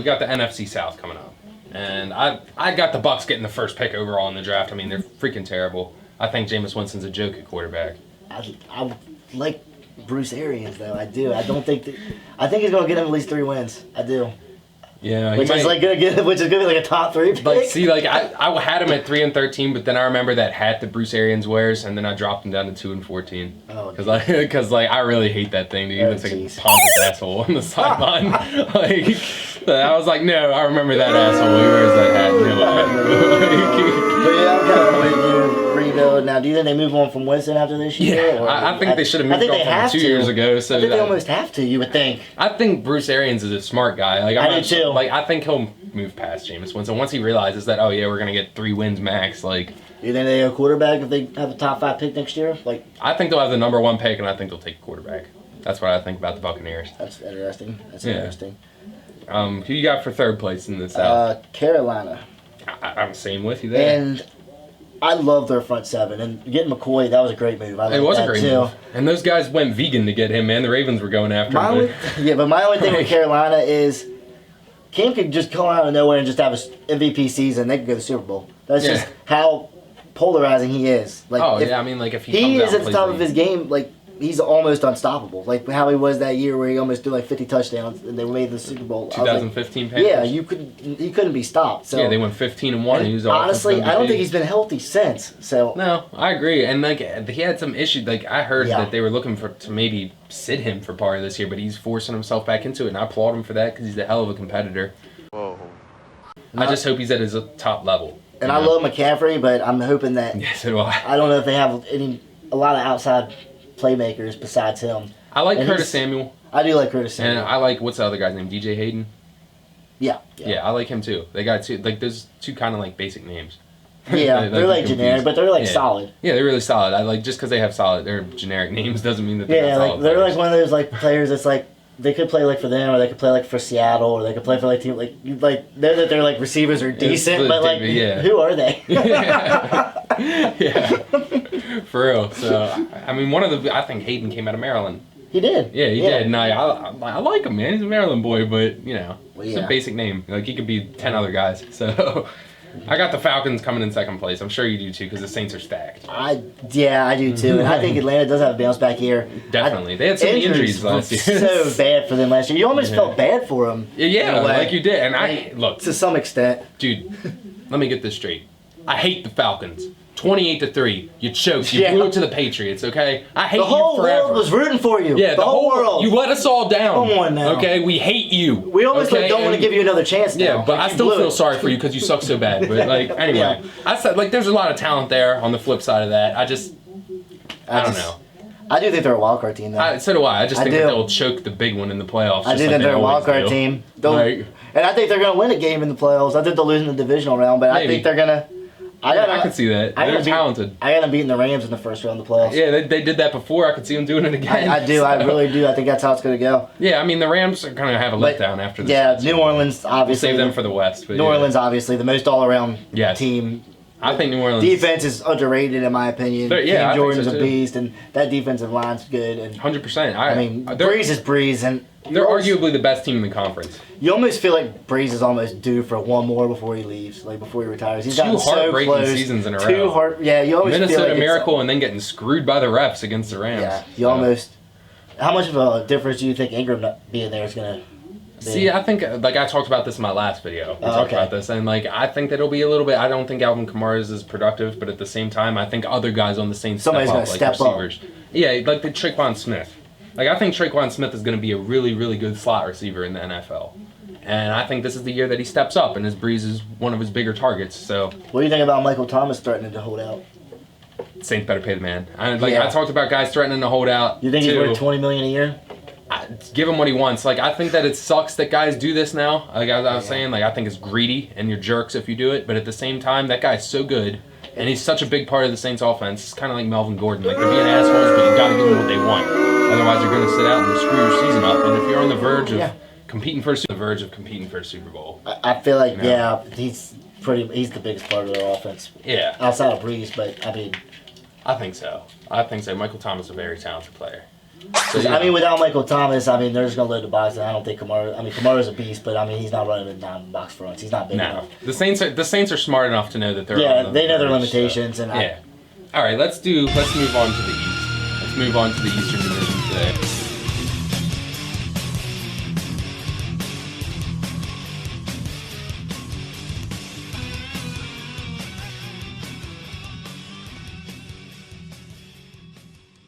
got the NFC South coming up. And I got the Bucs getting the first pick overall in the draft. I mean, they're freaking terrible. I think Jameis Winston's a joke at quarterback. I like Bruce Arians, though. I do. I think he's going to get him at least 3 wins. I do. Yeah, which is gonna be like a top 3 pick. Like, see, like I had him at 3-13, but then I remember that hat that Bruce Arians wears, and then I dropped him down to 2-14. Oh, because I really hate that thing. Dude, he looks like a pompous asshole on the sideline. Like, I was like, no, I remember that asshole. He wears that hat. But yeah, I'm kind of with you. Rebuild now. Do you think they move on from Winston after this year? Yeah, I think they should have moved on from 2 years ago. So I think they almost have to. You would think. I think Bruce Arians is a smart guy. Like I do too. Like I think he'll move past Jameis Winston once he realizes that. Oh yeah, we're gonna get 3 wins max. Like, you think they go quarterback if they have a top 5 pick next year? Like, I think they'll have the number 1 pick, and I think they'll take a quarterback. That's what I think about the Buccaneers. That's interesting. Interesting. Who you got for 3rd place in the South? Carolina. I'm the same with you there. And I love their front 7, and getting McCoy, that was a great move. It was a great move. And those guys went vegan to get him, man. The Ravens were going after him. But my only thing with Carolina is Cam could just come out of nowhere and just have an MVP season. They could go to the Super Bowl. That's just how polarizing he is. Like, I mean, like if he is at the top of his game, like he's almost unstoppable. Like how he was that year where he almost threw like 50 touchdowns and they made the Super Bowl. 2015 Panthers. Yeah, he couldn't be stopped. So yeah, they went 15-1. He was honestly, I don't think he's been healthy since. So no, I agree. And like he had some issues. Like I heard that they were looking to maybe sit him for part of this year, but he's forcing himself back into it, and I applaud him for that because he's a hell of a competitor. Whoa. I just hope he's at his top level. And I love McCaffrey, but I'm hoping that. Yes, so do I. I don't know if they have a lot of outside playmakers besides him. I like Curtis Samuel. I do like Curtis Samuel. And I like, what's the other guy's name? DJ Hayden? Yeah, I like him too. They got there's 2 kind of like basic names. Yeah, they're like generic, but they're like solid. Yeah, they're really solid. I like, just because they have they're generic names doesn't mean that they're not solid. They're like one of those like players that's like, they could play like for them, or they could play like for Seattle, or they could play for like team their like receivers are decent, but like who are they? Yeah, for real. So I mean, I think Hayden came out of Maryland. He did. Yeah, he did. And I like him, man. He's a Maryland boy, but it's a basic name. Like he could be 10 other guys. So I got the Falcons coming in 2nd place. I'm sure you do too, because the Saints are stacked. I do too, and I think Atlanta does have a bounce back here. Definitely, they had so many injuries last year. So bad for them last year. You almost felt bad for them. Yeah, like you did. And look to some extent, dude. Let me get this straight. I hate the Falcons. 28-3. You choked. You blew it to the Patriots, okay? I hate you forever. The whole world was rooting for you. Yeah, the whole world. You let us all down. Come on now. Okay? We hate you. We almost don't want to give you another chance now. Yeah, but I still feel sorry for you because you suck so bad. But, like, anyway. I said, like, there's a lot of talent there on the flip side of that. I don't know. I do think they're a wildcard team, though. So do I. I just think that they'll choke the big one in the playoffs. I do think they're a wildcard team. And I think they're going to win a game in the playoffs. I think they'll lose in the divisional round, but I think they're going to... I could see that. They're talented. I got them beating the Rams in the first round of the playoffs. Yeah, they did that before. I could see them doing it again. I do. So. I really do. I think that's how it's going to go. Yeah, I mean, the Rams are going to have a letdown after this. Yeah, New Orleans, obviously. We'll save them for the West. New Orleans, obviously, the most all-around team. I think New Orleans... Defense is underrated, in my opinion. Cam Jordan's a beast, and that defensive line's good. And 100%. I mean, Breeze is Breeze, and... They're arguably the best team in the conference. You almost feel like Breeze is almost due for one more before he leaves, like before he retires. He's gotten heartbreaking so close. Seasons in a row. You always Minnesota feel like Miracle and then getting screwed by the refs against the Rams. Yeah, you almost... How much of a difference do you think Ingram being there is going to... See, I think, like I talked about this in my last video. We talked about this, and like I think that it'll be a little bit. I don't think Alvin Kamara is as productive, but at the same time, I think other guys on the same somebody's going to step receivers. Up. Yeah, like the Traquan Smith. Like I think Traquan Smith is going to be a really, really good slot receiver in the NFL, and I think this is the year that he steps up, and his Breeze is one of his bigger targets. So, what do you think about Michael Thomas threatening to hold out? Saints better pay the man. I talked about guys threatening to hold out. You think he's worth $20 million a year? Give him what he wants. Like I think that it sucks that guys do this now. Like I was saying, like I think it's greedy and you're jerks if you do it. But at the same time, that guy's so good and he's such a big part of the Saints offense. It's kind of like Melvin Gordon. Like they're being assholes, but you got to give them what they want. Otherwise, you're going to sit out and screw your season up. And if you're on the verge of competing for a Super Bowl, I feel like he's the biggest part of their offense. Yeah, outside of Breeze, but I mean, I think so. Michael Thomas is a very talented player. So, yeah. I mean, without Michael Thomas, I mean, they're just gonna load the box, and I don't think Kamara's a beast, but I mean, he's not running with 9 box fronts. He's not big enough. The Saints are smart enough to know that they're Yeah, on they know their verge, limitations, so. and yeah. All right, let's move on to the East. Let's move on to the Eastern Division today.